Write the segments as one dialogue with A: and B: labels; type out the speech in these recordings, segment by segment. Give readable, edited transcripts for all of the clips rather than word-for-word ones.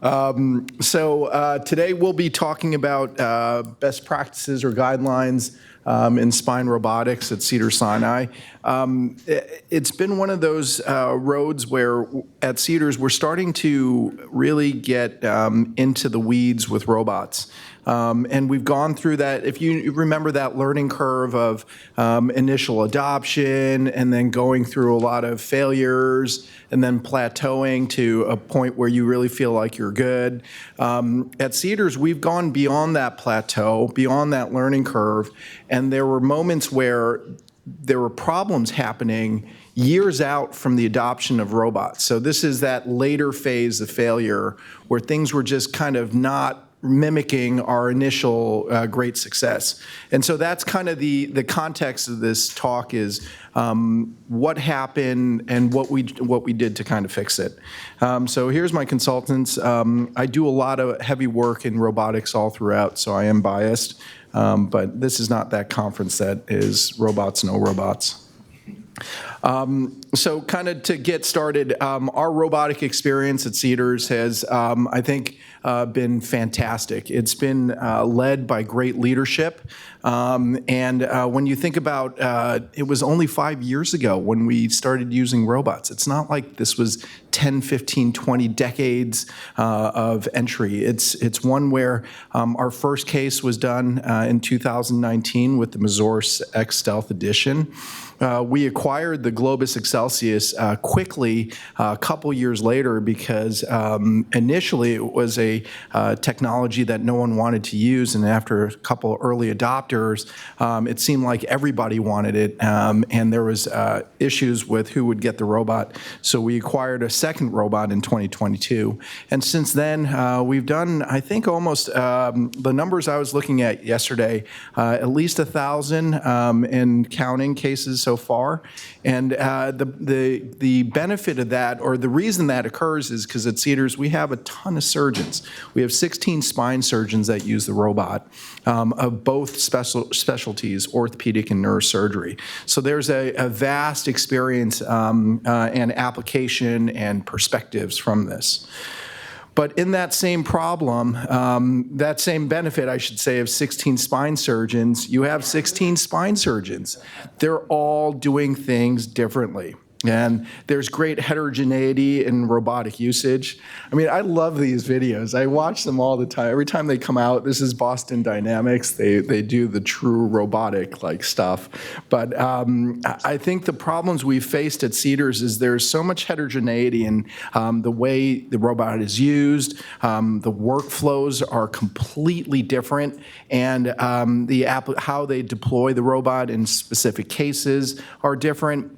A: Today we'll be talking about best practices or guidelines in spine robotics at Cedars-Sinai. It's been one of those roads where at Cedars we're starting to really get into the weeds with robots. And we've gone through that, if you remember that learning curve of initial adoption and then going through a lot of failures and then plateauing to a point where you really feel like you're good. At Cedars, we've gone beyond that plateau, beyond that learning curve, and there were moments where there were problems happening years out from the adoption of robots. So this is that later phase of failure where things were just kind of not mimicking our initial great success. And so that's kind of the context of this talk is what happened and what we did to kind of fix it. So here's my consultants. I do a lot of heavy work in robotics all throughout, so I am biased. But this is not that conference that is robots, no robots. So kind of to get started, our robotic experience at Cedars has, I think, been fantastic. It's been led by great leadership. And when you think about, it was only 5 years ago when we started using robots. It's not like this was 10, 15, 20 decades of entry. It's one where our first case was done in 2019 with the Mazors X Stealth Edition. We acquired the Globus Excelsius quickly a couple years later because initially it was a technology that no one wanted to use, and after a couple early adopters, it seemed like everybody wanted it, and there was issues with who would get the robot. So we acquired a second robot in 2022, and since then we've done, I think, almost the numbers I was looking at yesterday, at least 1,000 and counting cases so far. And the benefit of that, or the reason that occurs, is because at Cedars we have a ton of surgeons. We have 16 spine surgeons that use the robot of both specialties, orthopedic and neurosurgery. So there's a vast experience and application and perspectives from this. But in that same problem, that same benefit, I should say, of 16 spine surgeons, you have 16 spine surgeons. They're all doing things differently. And there's great heterogeneity in robotic usage. I mean, I love these videos. I watch them all the time. Every time they come out, this is Boston Dynamics. They do the true robotic-like stuff. But I think the problems we've faced at Cedars is there's so much heterogeneity in the way the robot is used. The workflows are completely different. And how they deploy the robot in specific cases are different.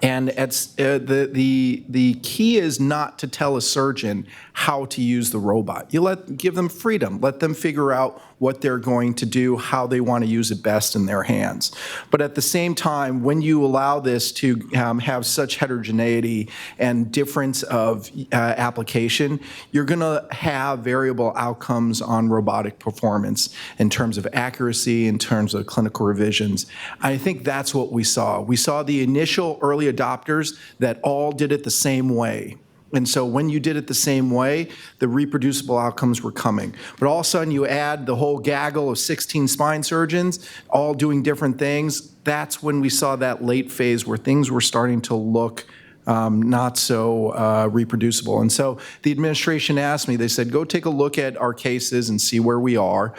A: And it's, the key is not to tell a surgeon how to use the robot. Give them freedom. Let them figure out what they're going to do, how they want to use it best in their hands. But at the same time, when you allow this to have such heterogeneity and difference of application, you're going to have variable outcomes on robotic performance in terms of accuracy, in terms of clinical revisions. I think that's what we saw. We saw the initial early adopters that all did it the same way. And so when you did it the same way, the reproducible outcomes were coming. But all of a sudden you add the whole gaggle of 16 spine surgeons all doing different things. That's when we saw that late phase where things were starting to look not so reproducible. And so the administration asked me, they said, go take a look at our cases and see where we are.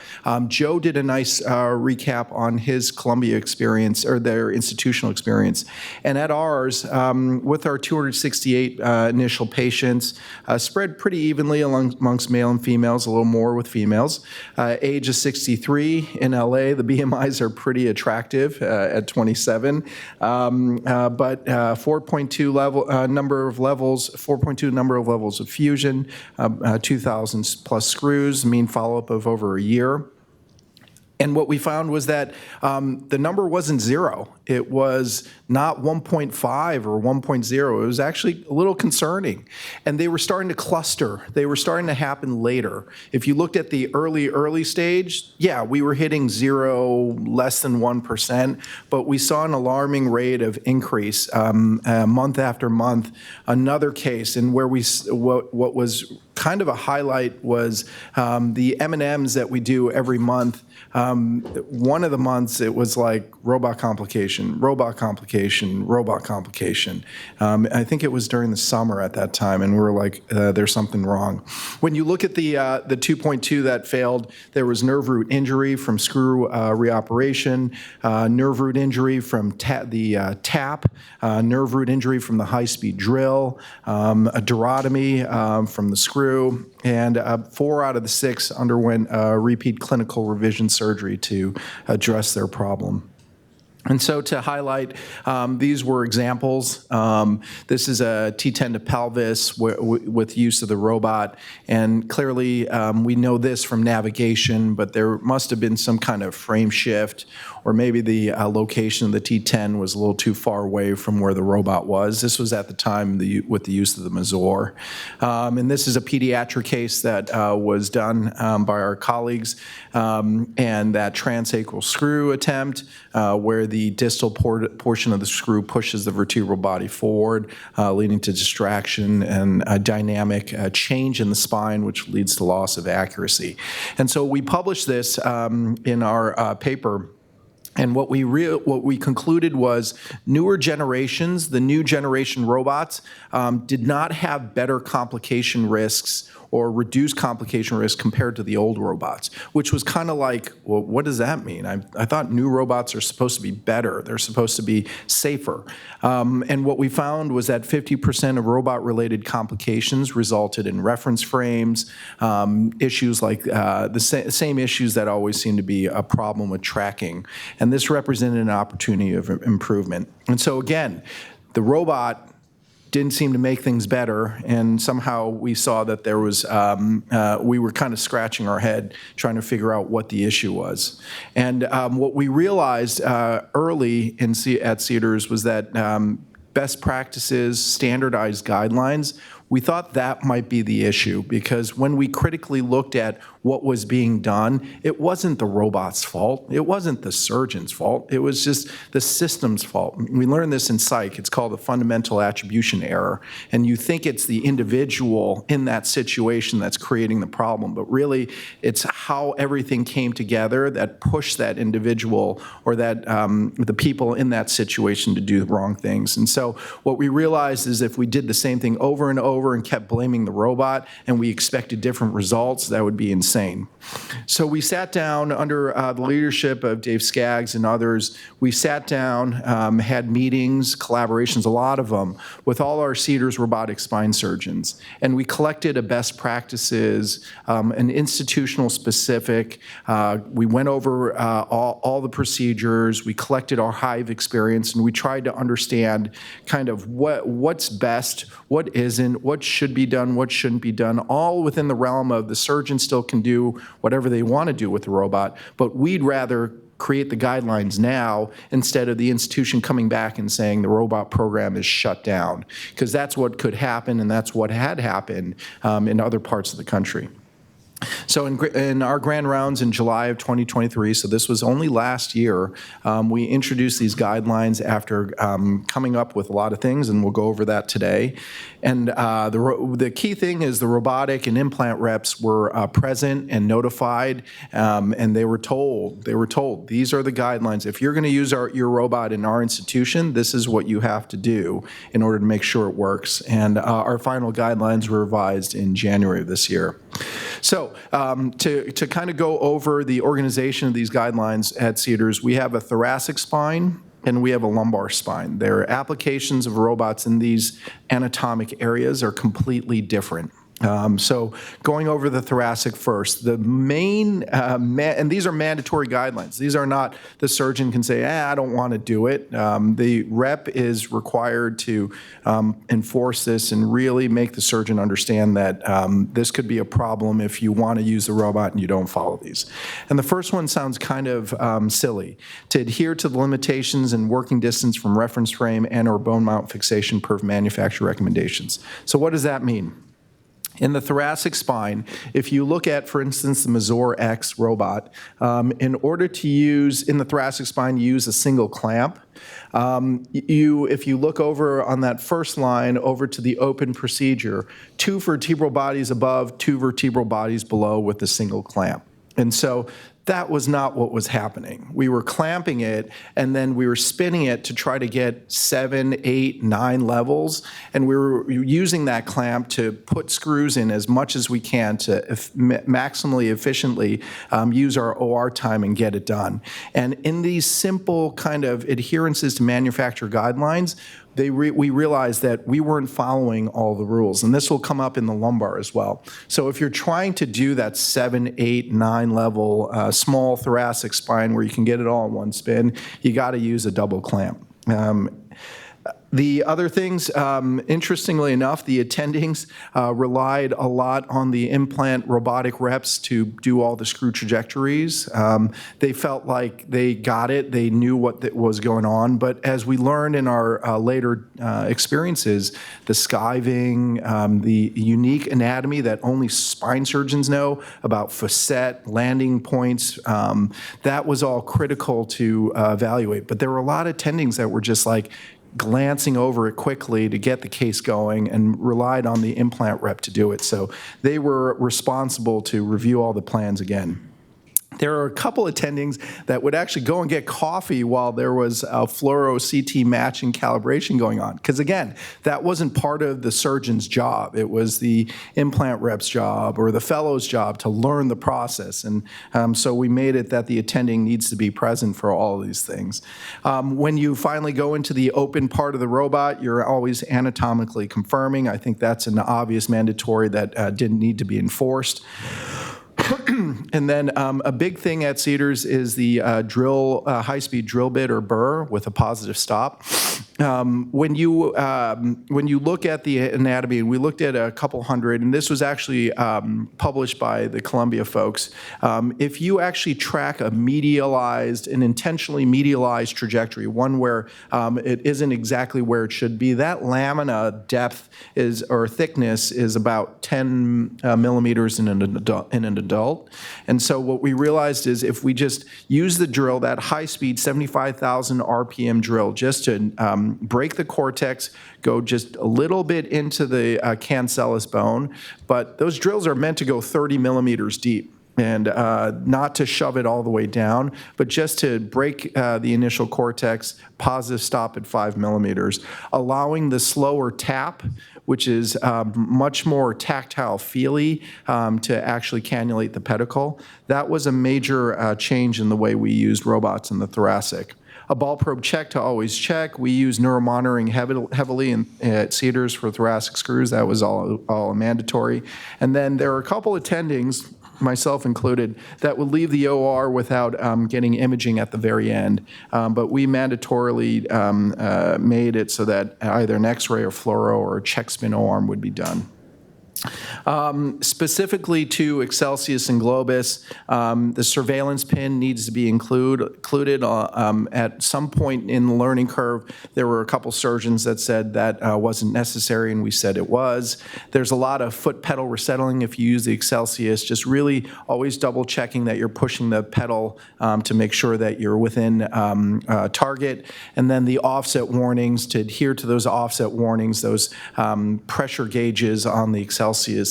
A: Joe did a nice recap on his Columbia experience, or their institutional experience. And at ours, with our 268 initial patients, spread pretty evenly amongst male and females, a little more with females. Age is 63 in LA. The BMIs are pretty attractive at 27. But 4.2 level, number of levels, 4.2 number of levels of fusion, 2,000 plus screws, mean follow-up of over a year. And what we found was that the number wasn't 0. It was not 1.5 or 1.0. It was actually a little concerning. And they were starting to cluster. They were starting to happen later. If you looked at the early stage, yeah, we were hitting 0, less than 1%, but we saw an alarming rate of increase month after month. Another case, and where what was kind of a highlight was the M&Ms that we do every month. One of the months it was like robot complication, robot complication, robot complication. I think it was during the summer at that time, and we were like, there's something wrong. When you look at the 2.2 that failed, there was nerve root injury from screw reoperation, nerve root injury from the tap, nerve root injury from the high-speed drill, a durotomy from the screw, and 4 out of the 6 underwent repeat clinical revision surgery to address their problem. And so to highlight, these were examples. This is a T10 to pelvis with use of the robot. And clearly, we know this from navigation, but there must have been some kind of frame shift, or maybe the location of the T10 was a little too far away from where the robot was. This was at the time with the use of the Mazor. And this is a pediatric case that was done by our colleagues, and that transacral screw attempt, where the distal portion of the screw pushes the vertebral body forward, leading to distraction and a dynamic change in the spine, which leads to loss of accuracy. And so we published this in our paper. And what we concluded was newer generations, the new generation robots, did not have better complication risks or reduced complication risk compared to the old robots, which was kind of like, well, what does that mean? I thought new robots are supposed to be better. They're supposed to be safer. And what we found was that 50% of robot-related complications resulted in reference frames, issues like the same issues that always seem to be a problem with tracking. And this represented an opportunity of improvement. And so again, the robot didn't seem to make things better, and somehow we saw that there was, we were kind of scratching our head trying to figure out what the issue was. And what we realized early at Cedars was that best practices, standardized guidelines, we thought that might be the issue, because when we critically looked at what was being done, it wasn't the robot's fault. It wasn't the surgeon's fault. It was just the system's fault. We learned this in psych. It's called the fundamental attribution error. And you think it's the individual in that situation that's creating the problem, but really it's how everything came together that pushed that individual or that the people in that situation to do the wrong things. And so what we realized is if we did the same thing over and over and kept blaming the robot and we expected different results, that would be insane. So we sat down under the leadership of Dave Skaggs and others. We sat down, had meetings, collaborations, a lot of them, with all our Cedars robotic spine surgeons. And we collected a best practices, an institutional specific. We went over all the procedures. We collected our Hive experience, and we tried to understand kind of what's best, what isn't, what should be done, what shouldn't be done, all within the realm of the surgeon still can do whatever they want to do with the robot, but we'd rather create the guidelines now instead of the institution coming back and saying the robot program is shut down, because that's what could happen, and that's what had happened in other parts of the country. So in our grand rounds in July of 2023, so this was only last year, we introduced these guidelines after coming up with a lot of things, and we'll go over that today. And the key thing is the robotic and implant reps were present and notified, and they were told, these are the guidelines. If you're going to use your robot in our institution, this is what you have to do in order to make sure it works. And our final guidelines were revised in January of this year. So to kind of go over the organization of these guidelines at Cedars, we have a thoracic spine and we have a lumbar spine. Their applications of robots in these anatomic areas are completely different. So going over the thoracic first, the main, and these are mandatory guidelines. These are not the surgeon can say, I don't want to do it. The rep is required to enforce this and really make the surgeon understand that this could be a problem if you want to use the robot and you don't follow these. And the first one sounds kind of silly. To adhere to the limitations and working distance from reference frame and or bone mount fixation per manufacturer recommendations. So what does that mean? In the thoracic spine, if you look at, for instance, the Mazor X robot, in order to use, in the thoracic spine, you use a single clamp. If you look over on that first line over to the open procedure, 2 vertebral bodies above, 2 vertebral bodies below with a single clamp. And so that was not what was happening. We were clamping it, and then we were spinning it to try to get 7, 8, 9 levels, and we were using that clamp to put screws in as much as we can to maximally efficiently use our OR time and get it done. And in these simple kind of adherences to manufacturer guidelines, we realized that we weren't following all the rules, and this will come up in the lumbar as well. So if you're trying to do that 7, 8, 9 level small thoracic spine where you can get it all in one spin, you got to use a double clamp. The other things, interestingly enough, the attendings relied a lot on the implant robotic reps to do all the screw trajectories. They felt like they got it, they knew what was going on, but as we learned in our later experiences, the skiving, the unique anatomy that only spine surgeons know about facet, landing points, that was all critical to evaluate. But there were a lot of attendings that were just like, glancing over it quickly to get the case going and relied on the implant rep to do it. So they were responsible to review all the plans again. There are a couple attendings that would actually go and get coffee while there was a fluoro CT matching calibration going on. Because again, that wasn't part of the surgeon's job. It was the implant rep's job or the fellow's job to learn the process. And so we made it that the attending needs to be present for all of these things. When you finally go into the open part of the robot, you're always anatomically confirming. I think that's an obvious mandatory that didn't need to be enforced. And then a big thing at Cedars is the high-speed drill bit or burr with a positive stop. When you look at the anatomy, and we looked at a couple hundred, and this was actually published by the Columbia folks, if you actually track a medialized, an intentionally medialized trajectory, one where it isn't exactly where it should be, that lamina depth or thickness is about 10 millimeters in an adult. And so what we realized is if we just use the drill, that high-speed 75,000 RPM drill, just to break the cortex, go just a little bit into the cancellous bone, but those drills are meant to go 30 millimeters deep. And not to shove it all the way down, but just to break the initial cortex, positive stop at 5 millimeters, allowing the slower tap, which is much more tactile feely to actually cannulate the pedicle. That was a major change in the way we used robots in the thoracic. A ball probe check to always check. We use neuromonitoring heavily at Cedars for thoracic screws. That was all mandatory. And then there are a couple attendings, myself included, that would leave the OR without getting imaging at the very end. But we mandatorily made it so that either an X-ray or fluoro or a check spin O-arm would be done. Specifically to Excelsius and Globus, the surveillance pin needs to be included. At some point in the learning curve, there were a couple surgeons that said that wasn't necessary, and we said it was. There's a lot of foot pedal resettling if you use the Excelsius, just really always double checking that you're pushing the pedal to make sure that you're within target. And then the offset warnings, to adhere to those offset warnings, those pressure gauges on the Excelsius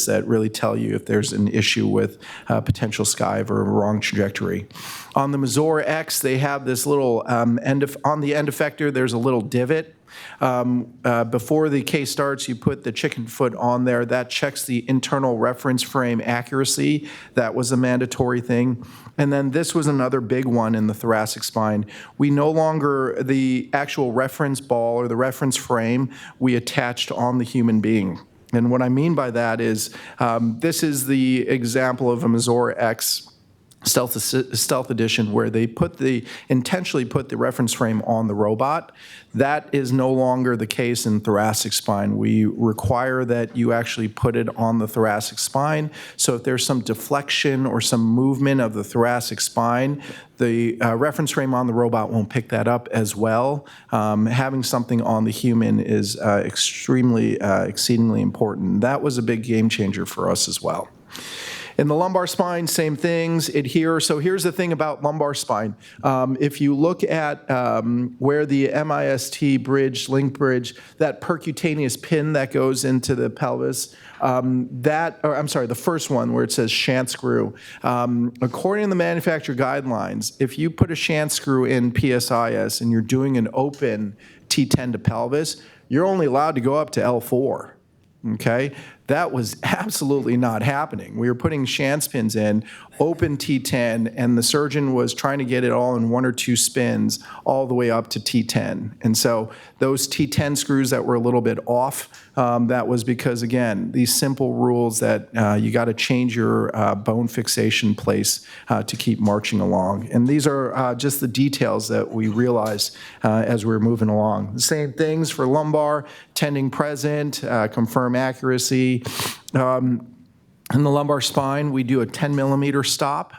A: that really tell you if there's an issue with potential skive or a wrong trajectory. On the Mazor X, they have this little, on the end effector, there's a little divot. Before the case starts, you put the chicken foot on there. That checks the internal reference frame accuracy. That was a mandatory thing. And then this was another big one in the thoracic spine. We no longer, the actual reference ball or the reference frame, we attached on the human being. And what I mean by that is this is the example of a Mazor X Stealth Edition, where they intentionally put the reference frame on the robot. That is no longer the case in thoracic spine. We require that you actually put it on the thoracic spine. So if there's some deflection or some movement of the thoracic spine, the reference frame on the robot won't pick that up as well. Having something on the human is exceedingly important. That was a big game changer for us as well. In the lumbar spine, same things, adhere. So here's the thing about lumbar spine. If you look at where the MIST bridge, link bridge, that percutaneous pin that goes into the pelvis, the first one where it says shank screw, according to the manufacturer guidelines, if you put a shank screw in PSIS and you're doing an open T10 to pelvis, you're only allowed to go up to L4. Okay, that was absolutely not happening. We were putting shank pins in, open T10, and the surgeon was trying to get it all in 1 or 2 spins all the way up to T10. And so those T10 screws that were a little bit off, that was because, again, these simple rules that you got to change your bone fixation place to keep marching along. And these are just the details that we realized as we were moving along. The same things for lumbar, tending present, confirm accuracy. In the lumbar spine, we do a 10 millimeter stop.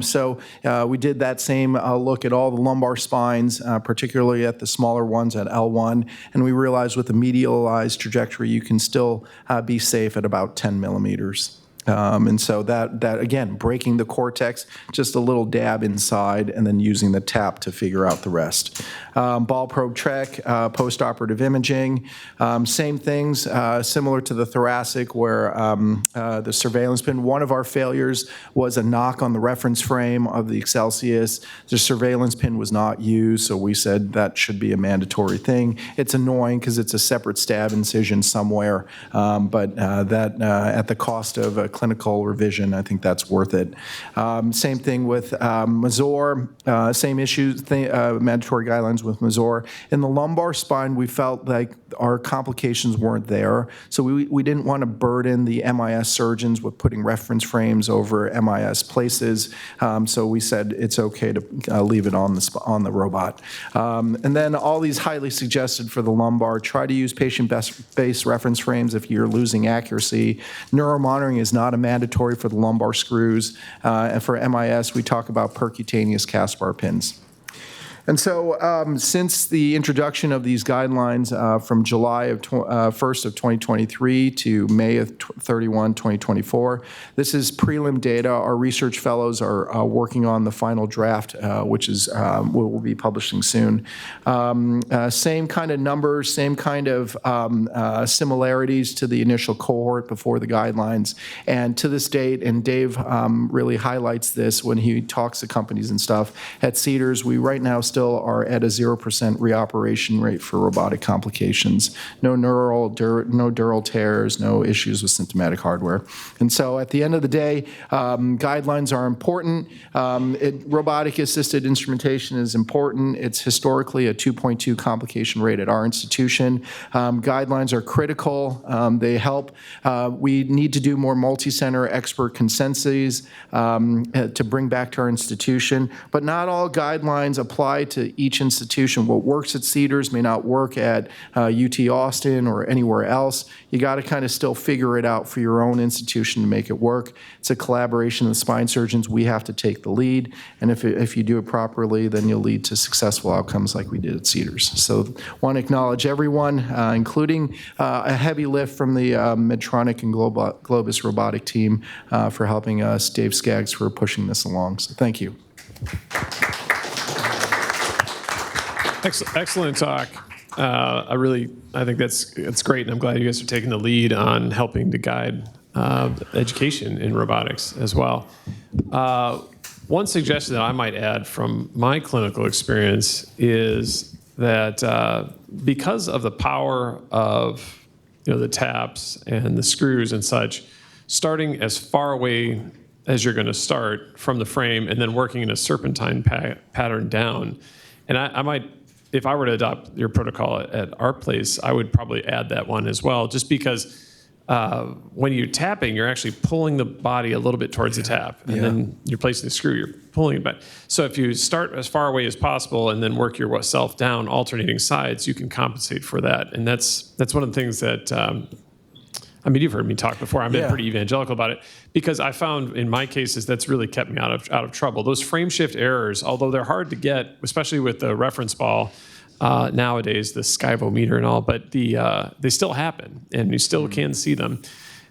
A: So we did that same look at all the lumbar spines, particularly at the smaller ones at L1, and we realized with the medialized trajectory, you can still be safe at about 10 millimeters. And so that again, breaking the cortex, just a little dab inside, and then using the tap to figure out the rest. Ball probe trek, postoperative imaging, same things, similar to the thoracic where the surveillance pin. One of our failures was a knock on the reference frame of the Excelsius. The surveillance pin was not used, so we said that should be a mandatory thing. It's annoying because it's a separate stab incision somewhere, but that at the cost of a clinical revision, I think that's worth it. Same thing with Mazor, same issues, mandatory guidelines with Mazor. In the lumbar spine, we felt like our complications weren't there, so we didn't want to burden the MIS surgeons with putting reference frames over MIS places, so we said it's okay to leave it on the robot. And then all these highly suggested for the lumbar, try to use patient-based reference frames if you're losing accuracy. Neuromonitoring is not a mandatory for the lumbar screws. And for MIS, we talk about percutaneous Caspar pins. And so since the introduction of these guidelines from July 1st of 2023 to May of 31, 2024, this is prelim data. Our research fellows are working on the final draft, which is we'll be publishing soon. Same kind of numbers, same kind of similarities to the initial cohort before the guidelines. And to this date, and Dave really highlights this when he talks to companies and stuff, at Cedars, we right now still are at a 0% reoperation rate for robotic complications. No dural tears, no issues with symptomatic hardware. And so at the end of the day, guidelines are important. Robotic-assisted instrumentation is important. It's historically a 2.2 complication rate at our institution. Guidelines are critical. They help. We need to do more multi-center expert consensus to bring back to our institution, but not all guidelines apply to each institution. What works at Cedars may not work at UT Austin or anywhere else. You got to kind of still figure it out for your own institution to make it work. It's a collaboration of spine surgeons. We have to take the lead, and if you do it properly, then you'll lead to successful outcomes like we did at Cedars. So want to acknowledge everyone, including a heavy lift from the Medtronic and Globus robotic team for helping us, Dave Skaggs for pushing this along. So thank you.
B: Excellent talk. I think that's great, and I'm glad you guys are taking the lead on helping to guide education in robotics as well. One suggestion that I might add from my clinical experience is that because of the power of the taps and the screws and such, starting as far away as you're going to start from the frame and then working in a serpentine pattern down, and I might. If I were to adopt your protocol at our place, I would probably add that one as well, just because when you're tapping, you're actually pulling the body a little bit towards the tap, and then you're placing the screw, you're pulling it back. So if you start as far away as possible and then work yourself down, alternating sides, you can compensate for that. And that's one of the things that, you've heard me talk before. I've been pretty evangelical about it because I found in my cases that's really kept me out of trouble. Those frame shift errors, although they're hard to get, especially with the reference ball, nowadays, the skyvometer and all, but they still happen, and you still can see them.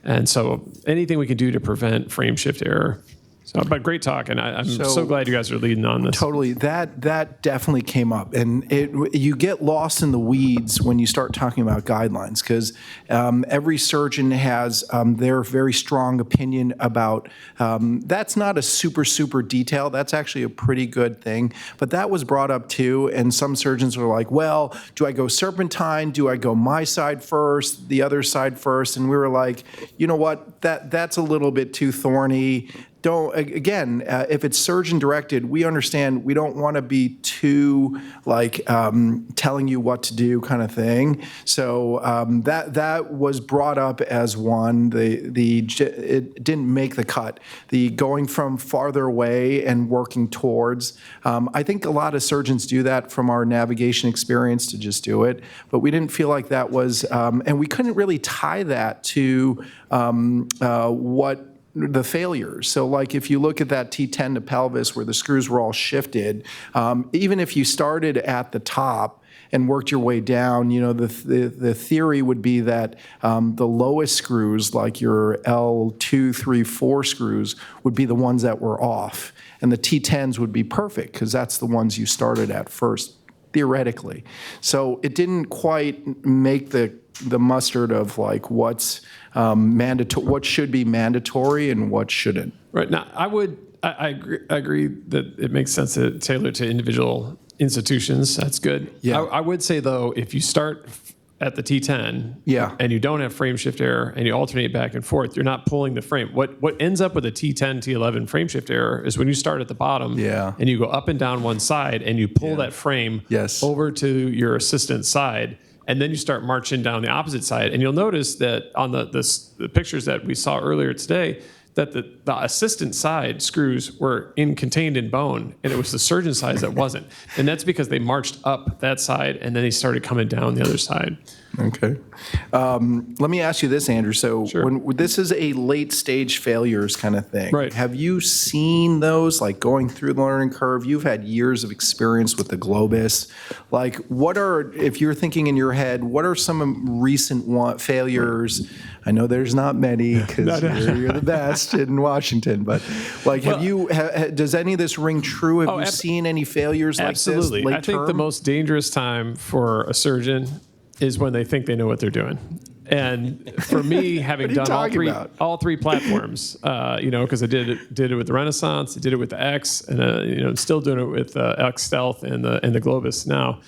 B: And so anything we can do to prevent frame shift error. So, but great talk, and I'm so glad you guys are leading on this.
A: Totally, that definitely came up, and you get lost in the weeds when you start talking about guidelines, because every surgeon has their very strong opinion about. That's not a super detail. That's actually a pretty good thing, but that was brought up too, and some surgeons were like, "Well, do I go serpentine? Do I go my side first, the other side first?" And we were like, "You know what? That's a little bit too thorny." If it's surgeon directed, we understand we don't want to be too telling you what to do kind of thing. So that was brought up as one. It didn't make the cut. The going from farther away and working towards. I think a lot of surgeons do that from our navigation experience to just do it, but we didn't feel like that was, and we couldn't really tie that to what the failures. So like if you look at that T10 to pelvis where the screws were all shifted, even if you started at the top and worked your way down, the theory would be that the lowest screws, like your L2, 3, 4 screws, would be the ones that were off. And the T10s would be perfect because that's the ones you started at first, theoretically. So it didn't quite make the mustard of like what's mandatory, what should be mandatory and what shouldn't.
B: Right. Now, I agree that it makes sense to tailor to individual institutions. That's good.
A: Yeah.
B: I would say though, if you start at the T10 and you don't have frame shift error and you alternate back and forth, you're not pulling the frame. What ends up with a T10, T11 frame shift error is when you start at the bottom and you go up and down one side and you pull that frame over to your assistant side. And then you start marching down the opposite side. And you'll notice that on the pictures that we saw earlier today, that the assistant side screws were contained in bone, and it was the surgeon side that wasn't. And that's because they marched up that side, and then they started coming down the other side.
A: Okay. Let me ask you this, Andrew. So when this is a late stage failures kind of thing,
B: right.
A: Have you seen those, like going through the learning curve? You've had years of experience with the Globus. Like if you're thinking in your head, what are some recent failures? I know there's not many because you're the best in Washington, but like, does any of this ring true? Have you seen any failures like this?
B: Absolutely. I think the most dangerous time for a surgeon is when they think they know what they're doing. And for me, having done all three platforms, because I did it with the Renaissance, I did it with the X, and still doing it with X Stealth and the Globus now.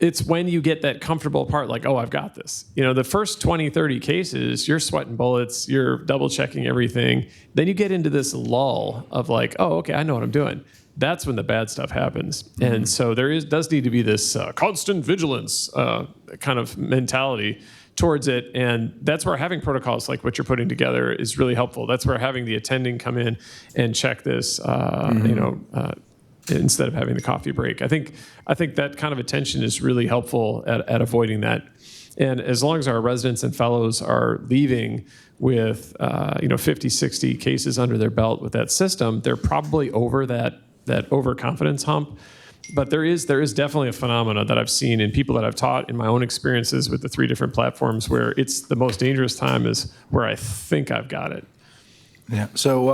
B: It's when you get that comfortable part, like, oh, I've got this. The first 20, 30 cases, you're sweating bullets, you're double checking everything. Then you get into this lull of like, oh, okay, I know what I'm doing. That's when the bad stuff happens. Mm-hmm. And so does need to be this constant vigilance kind of mentality towards it. And that's where having protocols like what you're putting together is really helpful. That's where having the attending come in and check this, instead of having the coffee break. I think that kind of attention is really helpful at avoiding that. And as long as our residents and fellows are leaving with 50, 60 cases under their belt with that system, they're probably over that overconfidence hump. But there is definitely a phenomena that I've seen in people that I've taught in my own experiences with the 3 different platforms where it's the most dangerous time is where I think I've got it.
A: Yeah. So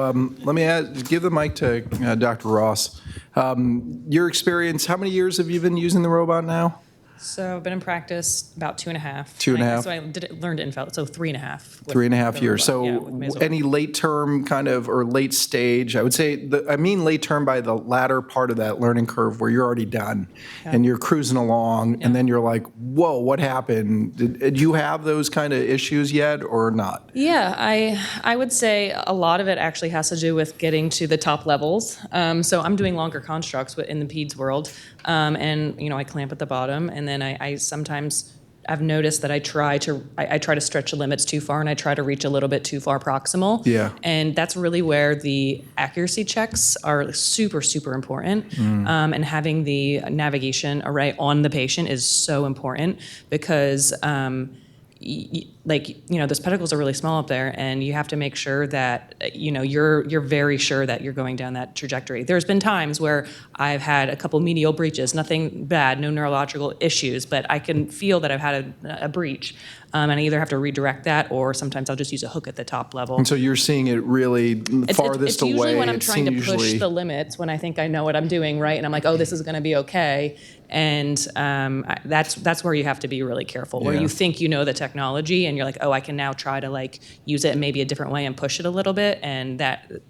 A: let me give the mic to Dr. Ross. Your experience, how many years have you been using the robot now?
C: So I've been in practice about 2.5.
A: 2.5.
C: So I learned it in fellow, so 3.5.
A: 3.5 years. So any late term kind of, or late stage, I would say, late term by the latter part of that learning curve where you're already done and you're cruising along and then you're like, whoa, what happened? Did you have those kind of issues yet or not?
C: Yeah, I would say a lot of it actually has to do with getting to the top levels. So I'm doing longer constructs in the peds world. And I clamp at the bottom, and then I sometimes I've noticed that I try to stretch the limits too far, and I try to reach a little bit too far proximal.
A: Yeah.
C: And that's really where the accuracy checks are super, super important. And having the navigation array on the patient is so important because those pedicles are really small up there, and you have to make sure that you're very sure that you're going down that trajectory. There's been times where I've had a couple medial breaches, nothing bad, no neurological issues, but I can feel that I've had a breach, and I either have to redirect that, or sometimes I'll just use a hook at the top level.
A: And so you're seeing it really farthest
C: It's usually
A: away.
C: when I'm trying to push the limits, when I think I know what I'm doing, right? And I'm like, oh, this is going to be okay. And that's where you have to be really careful, where
A: Yeah.
C: you think you know the technology, and you're like, oh, I can now try to use it in maybe a different way and push it a little bit, and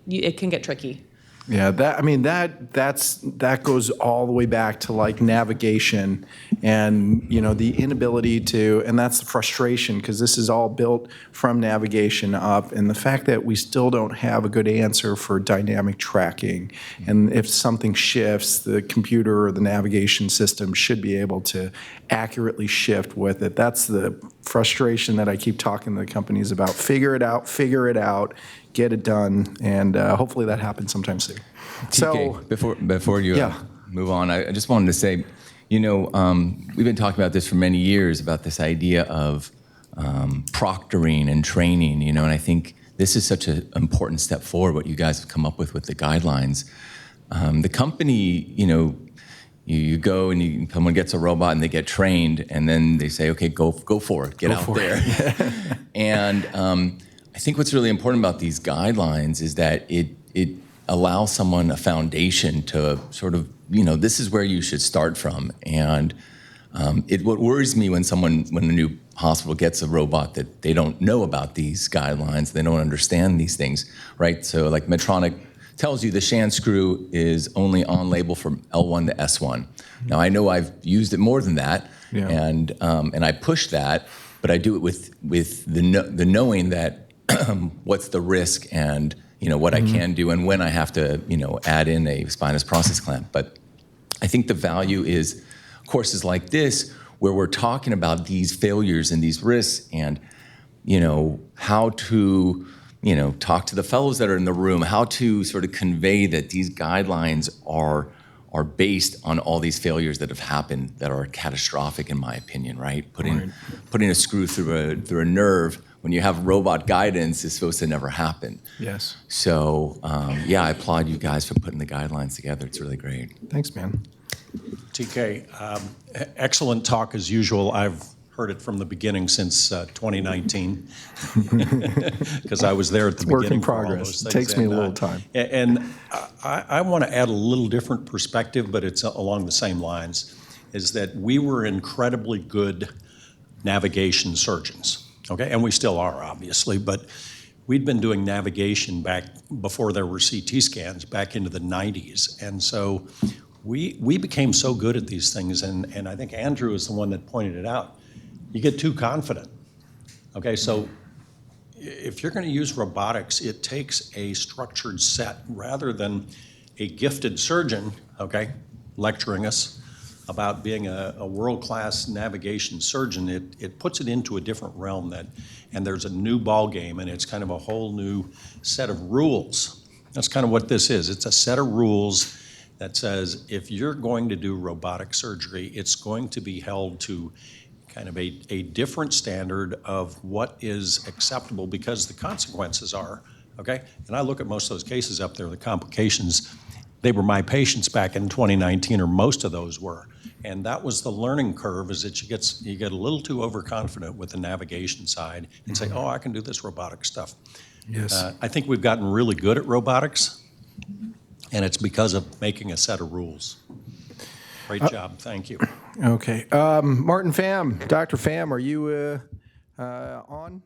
C: it can get tricky.
A: Yeah, that goes all the way back to navigation and the inability to, and that's the frustration, because this is all built from navigation up, and the fact that we still don't have a good answer for dynamic tracking. And if something shifts, the computer or the navigation system should be able to accurately shift with it. That's the frustration that I keep talking to the companies about. Figure it out, get it done, and hopefully that happens sometime soon.
D: TK, before you move on, I just wanted to say, we've been talking about this for many years, about this idea of proctoring and training, and I think this is such an important step forward, what you guys have come up with the guidelines. The company, you go and someone gets a robot and they get trained, and then they say, okay, go for it, get out there. And I think what's really important about these guidelines is that it allows someone a foundation to sort of, this is where you should start from. And what worries me when a new hospital gets a robot, that they don't know about these guidelines, they don't understand these things, right? So like Medtronic tells you the shank screw is only on label from L1 to S1. Now I know I've used it more than that, and I push that, but I do it with the knowing that what's the risk and what I can do and when I have to add in a spinous process clamp. But I think the value is courses like this, where we're talking about these failures and these risks, and how to talk to the fellows that are in the room, how to sort of convey that these guidelines are based on all these failures that have happened that are catastrophic, in my opinion, right? Putting a screw through a nerve when you have robot guidance is supposed to never happen.
A: Yes.
D: So, I applaud you guys for putting the guidelines together. It's really great.
A: Thanks, man.
E: TK, excellent talk as usual. I've heard it from the beginning since 2019, because I was there at the beginning.
A: Work in
E: for all
A: progress.
E: those
A: It
E: things.
A: takes me a little time.
E: And I want to add a little different perspective, but it's along the same lines, is that we were incredibly good navigation surgeons, okay? And we still are, obviously, but we'd been doing navigation back before there were CT scans, back into the 90s. And so we became so good at these things, and I think Andrew is the one that pointed it out. You get too confident. Okay, so if you're going to use robotics, it takes a structured set rather than a gifted surgeon, okay, lecturing us about being a world-class navigation surgeon. It puts it into a different realm, and there's a new ball game, and it's kind of a whole new set of rules. That's kind of what this is. It's a set of rules that says if you're going to do robotic surgery, it's going to be held to kind of a different standard of what is acceptable, because the consequences are, okay? And I look at most of those cases up there, the complications, they were my patients back in 2019, or most of those were. And that was the learning curve, is that you get a little too overconfident with the navigation side and say, oh, I can do this robotic stuff.
A: Yes.
E: I think we've gotten really good at robotics, and it's because of making a set of rules. Great job, thank you.
A: Okay. Martin Pham, Dr. Pham, are you on?